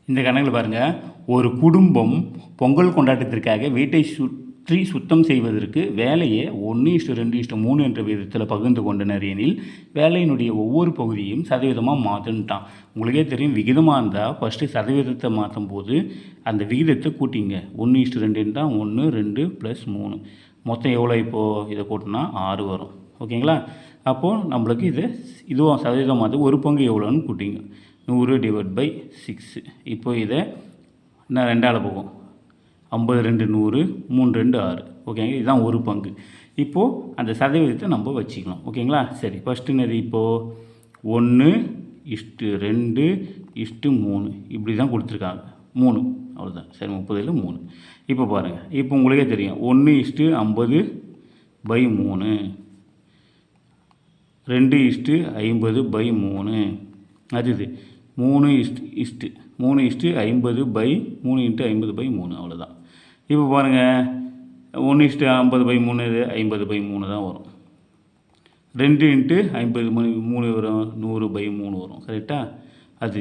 இந்த கணக்கில் பாருங்கள், ஒரு குடும்பம் பொங்கல் கொண்டாட்டத்திற்காக வீட்டை சுற்றி சுத்தம் செய்வதற்கு வேலையை 1:2:3 என்ற விதத்தில் பகிர்ந்து கொண்டனர் எனில் வேலையினுடைய ஒவ்வொரு பகுதியும் சதவீதமாக மாற்றன்ட்டான். உங்களுக்கே தெரியும், விகிதமாக இருந்தால் ஃபஸ்ட்டு சதவீதத்தை மாற்றும் போது அந்த விகிதத்தை கூட்டிங்க. 1:2 1 2 + 3 மொத்தம் எவ்வளோ? இப்போது இதை கூட்டினா 6 வரும். ஓகேங்களா? அப்போது நம்மளுக்கு இதுவும் சதவீதம் மாற்ற ஒரு பங்கு எவ்வளோன்னு கூட்டிங்க. 100/6. இப்போ இதை இன்னும் 2ஆல் போகும். 50 2 100 3 2 6. ஓகேங்க, இதுதான் ஒரு பங்கு. இப்போது அந்த சதவீதத்தை நம்ம வச்சுக்கலாம். ஓகேங்களா? சரி, ஃபஸ்ட்டு என்னது? இப்போது 1:2:3 இப்படி தான் கொடுத்துருக்காங்க. 3 அவ்வளோதான். சரி, 30/3. இப்போ பாருங்கள், இப்போ உங்களுக்கே தெரியும் 1:50/3, 2:50/3, அது 3:50/3 அவ்வளோதான். இப்போ பாருங்கள், 1:50/3 50/3 தான் வரும். 2:50/3 வரும் 100/3 வரும். கரெக்டாக? அது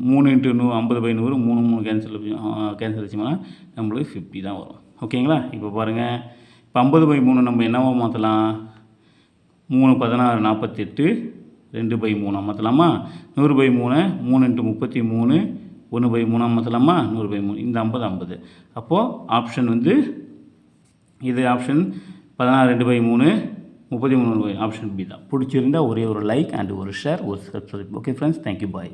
3:50/100 3 கேன்சல் வச்சோம்னா நம்மளுக்கு 50 தான் வரும். ஓகேங்களா? இப்போ பாருங்கள், இப்போ 50/3 நம்ம என்னவா மாற்றலாம்? 3 16 48 2/3 மாற்றலாமா? 100/3 3 × 33 1/3 மாற்றலாமா? 100/3. இந்த 50 50. அப்போது ஆப்ஷன் இது ஆப்ஷன் 16 2/3 33 ஆப்ஷன் பி தான். பிடிச்சிருந்தால் ஒரே ஒரு லைக் அண்ட் ஒரு ஷேர், ஒரு சப்ஸ்கிரைப். ஓகே ஃப்ரெண்ட்ஸ், தேங்க்யூ, பாய்.